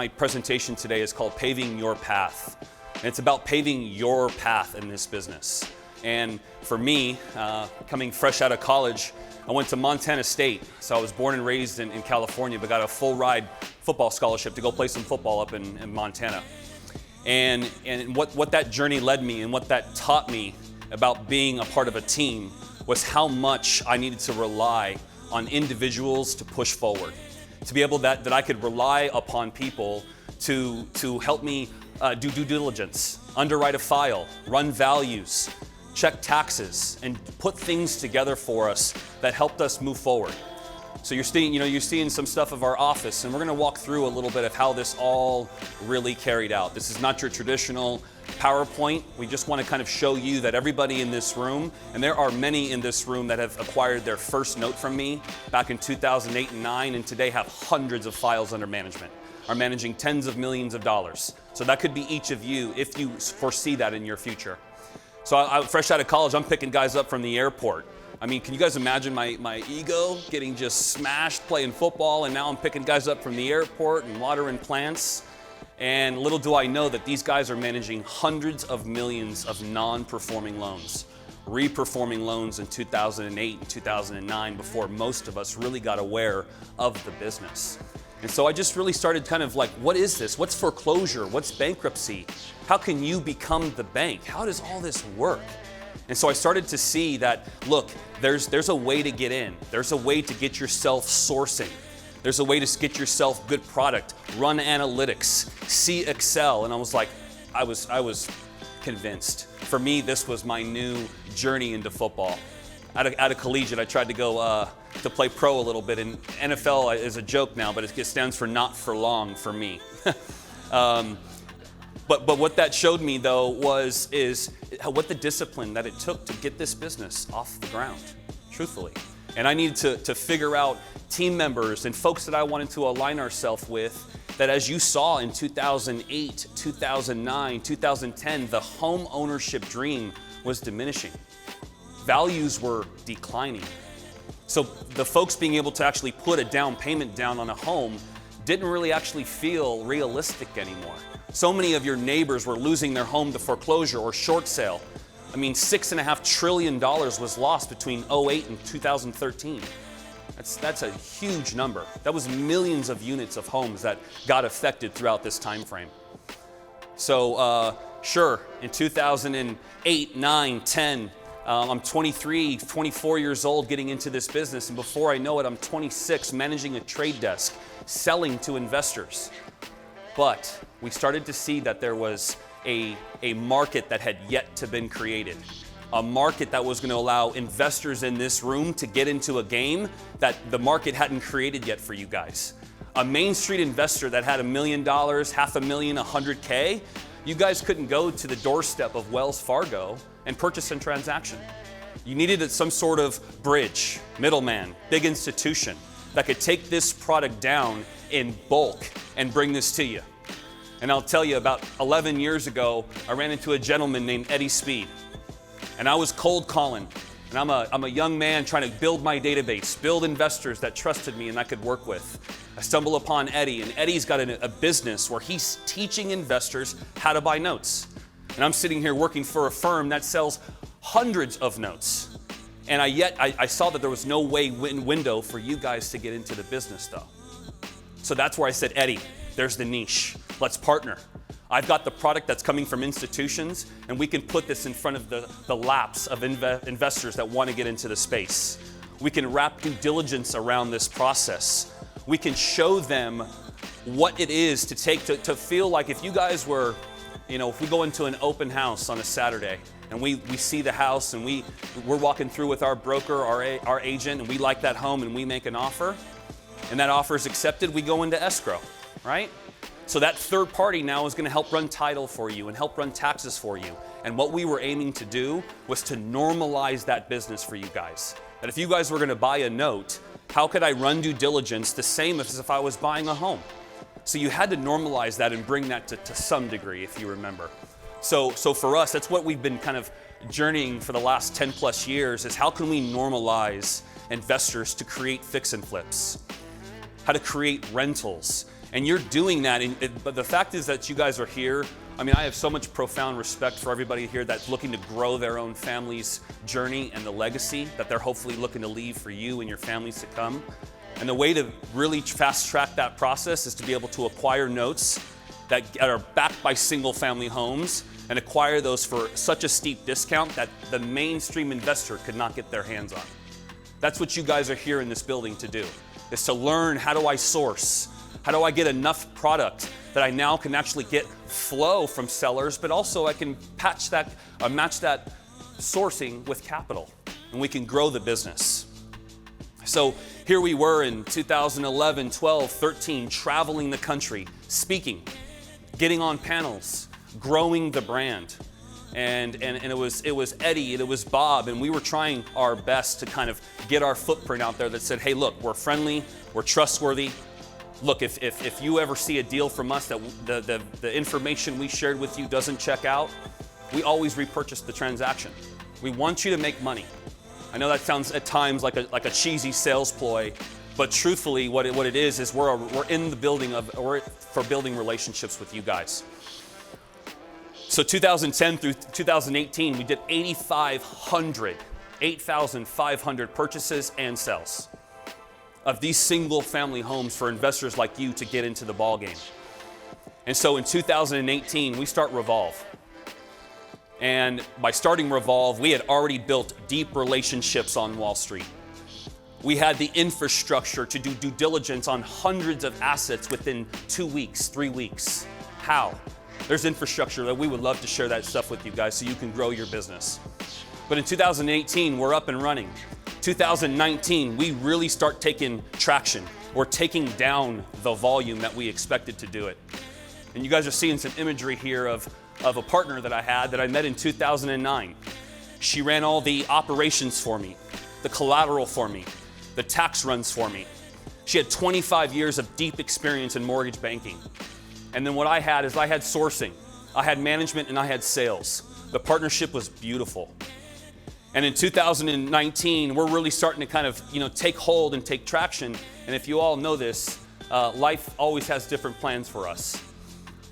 My presentation today is called Paving Your Path. And it's about paving your path in this business. And for me, coming fresh out of college, I went to Montana State. So I was born and raised in California, but got a full ride football scholarship to go play some football up in Montana. And what that journey led me and what that taught me about being a part of a team was how much I needed to rely on individuals to push forward. To be able that I could rely upon people to help me do due diligence, underwrite a file, run values, check taxes, and put things together for us that helped us move forward. So you're seeing some stuff of our office, and we're going to walk through a little bit of how this all really carried out. This is not your traditional PowerPoint. We just want to kind of show you that everybody in this room, and there are many in this room that have acquired their first note from me back in 2008 and 9, and today have hundreds of files under management, are managing tens of millions of dollars. So that could be each of you if you foresee that in your future. So I fresh out of college, I'm picking guys up from the airport. I mean, can you guys imagine my ego getting just smashed playing football, and now I'm picking guys up from the airport and watering plants? And little do I know that these guys are managing hundreds of millions of non-performing loans, re-performing loans in 2008 and 2009 before most of us really got aware of the business. And so I just really started kind of like, what is this? What's foreclosure? What's bankruptcy? How can you become the bank? How does all this work? And so I started to see that, look, there's a way to get in. There's a way to get yourself sourcing. There's a way to get yourself good product, run analytics, see Excel. And I was like, I was convinced. For me, this was my new journey into football. Out of collegiate, I tried to go to play pro a little bit. And NFL is a joke now, but it stands for not for long for me. But what that showed me though is what the discipline that it took to get this business off the ground, truthfully. And I needed to figure out team members and folks that I wanted to align ourselves with, that as you saw in 2008, 2009, 2010, the home ownership dream was diminishing. Values were declining. So the folks being able to actually put a down payment down on a home didn't really actually feel realistic anymore. So many of your neighbors were losing their home to foreclosure or short sale. I mean, $6.5 trillion was lost between 2008 and 2013. That's a huge number. That was millions of units of homes that got affected throughout this time frame. So sure, in 2008, 9, 10, I'm 23, 24 years old getting into this business, and before I know it, I'm 26 managing a trade desk, selling to investors. But we started to see that there was a market that had yet to been created. A market that was going to allow investors in this room to get into a game that the market hadn't created yet for you guys. A Main Street investor that had $1 million, $500,000, $100K, you guys couldn't go to the doorstep of Wells Fargo and purchase a transaction. You needed some sort of bridge, middleman, big institution that could take this product down in bulk and bring this to you. And I'll tell you, about 11 years ago, I ran into a gentleman named Eddie Speed. And I was cold calling. And I'm a young man trying to build my database, build investors that trusted me and I could work with. I stumble upon Eddie, and Eddie's got a business where he's teaching investors how to buy notes. And I'm sitting here working for a firm that sells hundreds of notes. And I saw that there was no window for you guys to get into the business though. So that's where I said, Eddie, there's the niche. Let's partner. I've got the product that's coming from institutions, and we can put this in front of the laps of investors that want to get into the space. We can wrap due diligence around this process. We can show them what it is to take to feel like if you guys were, if we go into an open house on a Saturday and we see the house and we're walking through with our broker, our agent, and we like that home and we make an offer, and that offer is accepted, we go into escrow, right? So that third party now is going to help run title for you and help run taxes for you. And what we were aiming to do was to normalize that business for you guys. That if you guys were going to buy a note, how could I run due diligence the same as if I was buying a home? So you had to normalize that and bring that to some degree, if you remember. So for us, that's what we've been kind of journeying for the last 10 plus years, is how can we normalize investors to create fix and flips? How to create rentals And you're doing that, but the fact is that you guys are here. I mean, I have so much profound respect for everybody here that's looking to grow their own family's journey and the legacy that they're hopefully looking to leave for you and your families to come. And the way to really fast track that process is to be able to acquire notes that are backed by single family homes and acquire those for such a steep discount that the mainstream investor could not get their hands on. That's what you guys are here in this building to do, is to learn, how do I source? How do I get enough product that I now can actually get flow from sellers, but also I can match that sourcing with capital, and we can grow the business. So here we were in 2011, 12, 13, traveling the country, speaking, getting on panels, growing the brand. And it was Eddie and it was Bob, and we were trying our best to kind of get our footprint out there that said, hey, look, we're friendly, we're trustworthy. Look, if you ever see a deal from us that the information we shared with you doesn't check out, we always repurchase the transaction. We want you to make money. I know that sounds at times like a cheesy sales ploy, but truthfully, what it is we're in the building for building relationships with you guys. So 2010 through 2018, we did 8,500 purchases and sales of these single family homes for investors like you to get into the ball game. And so in 2018, we start Revolve. And by starting Revolve, we had already built deep relationships on Wall Street. We had the infrastructure to do due diligence on hundreds of assets within 2 weeks, 3 weeks. How? There's infrastructure that we would love to share that stuff with you guys so you can grow your business. But in 2018, we're up and running. 2019, we really start taking traction. We're taking down the volume that we expected to do it. And you guys are seeing some imagery here of a partner that I had that I met in 2009. She ran all the operations for me, the collateral for me, the tax runs for me. She had 25 years of deep experience in mortgage banking. And then what I had is I had sourcing, I had management, and I had sales. The partnership was beautiful. And in 2019, we're really starting to kind of, take hold and take traction. And if you all know this, life always has different plans for us.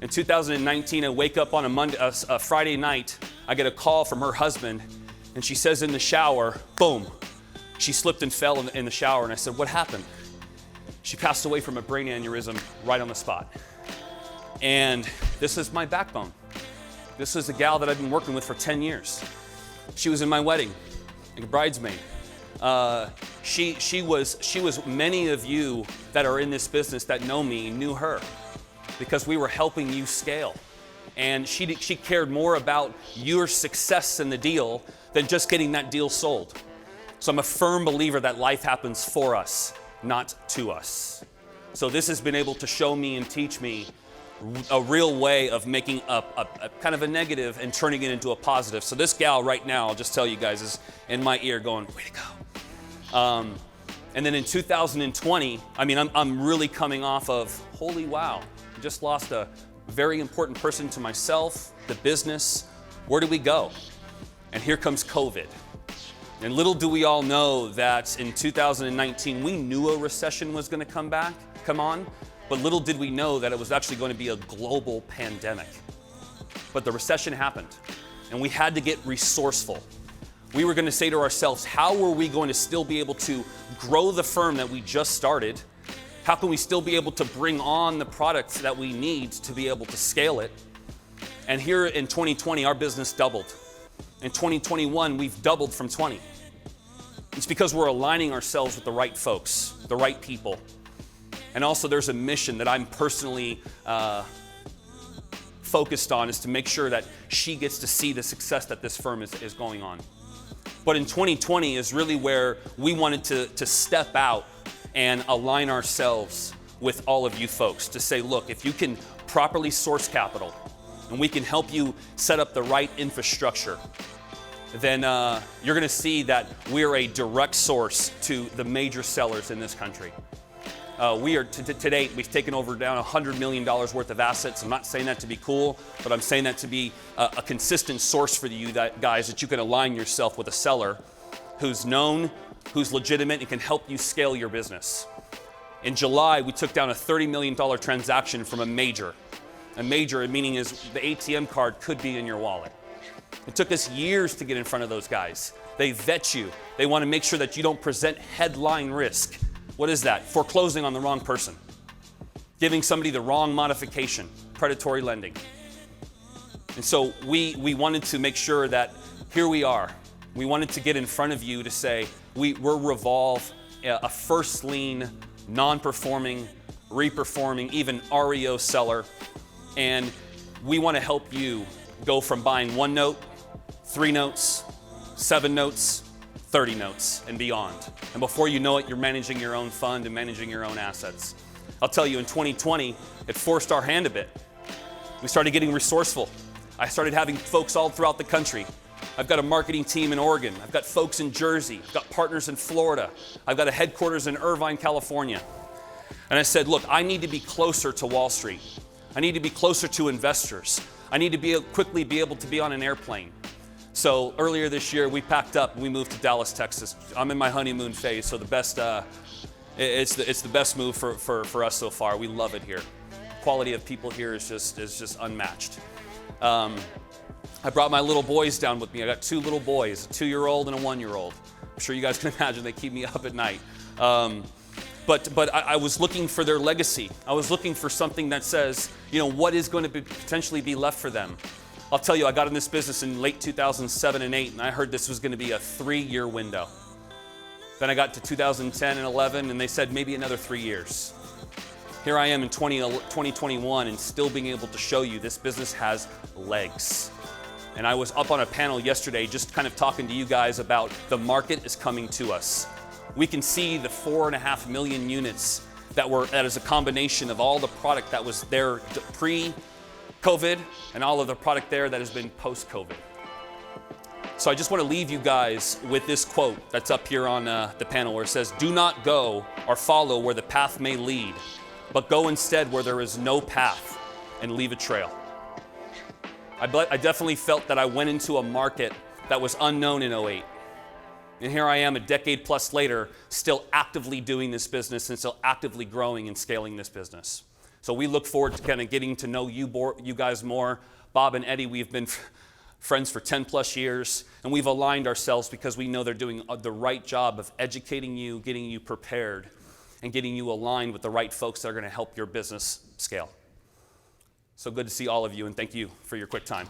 In 2019, I wake up on a Friday night, I get a call from her husband, and she says in the shower, boom, she slipped and fell in the shower. And I said, what happened? She passed away from a brain aneurysm right on the spot. And this is my backbone. This is a gal that I've been working with for 10 years. She was in my wedding, like a bridesmaid. She was many of you that are in this business that know me knew her because we were helping you scale. And she cared more about your success in the deal than just getting that deal sold. So I'm a firm believer that life happens for us, not to us. So this has been able to show me and teach me a real way of making a kind of a negative and turning it into a positive. So this gal right now, I'll just tell you guys, is in my ear going, way to go. And then in 2020, I'm really coming off of, holy wow, I just lost a very important person to myself, the business. Where do we go? And here comes COVID. And little do we all know that in 2019, we knew a recession was going to come on. But little did we know that it was actually going to be a global pandemic. But the recession happened, and we had to get resourceful. We were going to say to ourselves, how are we going to still be able to grow the firm that we just started? How can we still be able to bring on the products that we need to be able to scale it? And here in 2020, our business doubled. In 2021, we've doubled from 20. It's because we're aligning ourselves with the right folks, the right people. And also there's a mission that I'm personally focused on, is to make sure that she gets to see the success that this firm is going on. But in 2020 is really where we wanted to step out and align ourselves with all of you folks to say, look, if you can properly source capital and we can help you set up the right infrastructure, then you're going to see that we're a direct source to the major sellers in this country. We are to date, we've taken over down $100 million worth of assets. I'm not saying that to be cool, but I'm saying that to be a consistent source for you guys, that you can align yourself with a seller who's known, who's legitimate, and can help you scale your business. In July, we took down a $30 million transaction from a major. A major, meaning is the ATM card could be in your wallet. It took us years to get in front of those guys. They vet you. They want to make sure that you don't present headline risk. What is that? Foreclosing on the wrong person. Giving somebody the wrong modification, predatory lending. And so we wanted to make sure that here we are. We wanted to get in front of you to say, we're Revolve, a first lien, non-performing, reperforming, even REO seller. And we want to help you go from buying 1 note, 3 notes, 7 notes, 30 notes, and beyond. And before you know it, you're managing your own fund and managing your own assets. I'll tell you, in 2020, it forced our hand a bit. We started getting resourceful. I started having folks all throughout the country. I've got a marketing team in Oregon. I've got folks in Jersey. I've got partners in Florida. I've got a headquarters in Irvine, California. And I said, look, I need to be closer to Wall Street. I need to be closer to investors. I need to quickly be able to be on an airplane. So earlier this year, we packed up and we moved to Dallas, Texas. I'm in my honeymoon phase, so it's the best move for us so far. We love it here. Quality of people here is just unmatched. I brought my little boys down with me. I got 2 little boys, a 2-year-old and a 1-year-old. I'm sure you guys can imagine they keep me up at night. But I was looking for their legacy. I was looking for something that says, what is going to potentially be left for them. I'll tell you, I got in this business in late 2007 and 8, and I heard this was going to be a 3-year window. Then I got to 2010 and 11, and they said maybe another 3 years. Here I am in 2021 and still being able to show you this business has legs. And I was up on a panel yesterday just kind of talking to you guys about the market is coming to us. We can see the 4.5 million units that is a combination of all the product that was there pre-COVID and all of the product there that has been post-COVID. So I just want to leave you guys with this quote that's up here on the panel where it says, "Do not go or follow where the path may lead, but go instead where there is no path and leave a trail." I definitely felt that I went into a market that was unknown in 08. And here I am a decade plus later, still actively doing this business and still actively growing and scaling this business. So we look forward to kind of getting to know you guys more. Bob and Eddie, we've been friends for 10 plus years, and we've aligned ourselves because we know they're doing the right job of educating you, getting you prepared, and getting you aligned with the right folks that are going to help your business scale. So good to see all of you, and thank you for your quick time.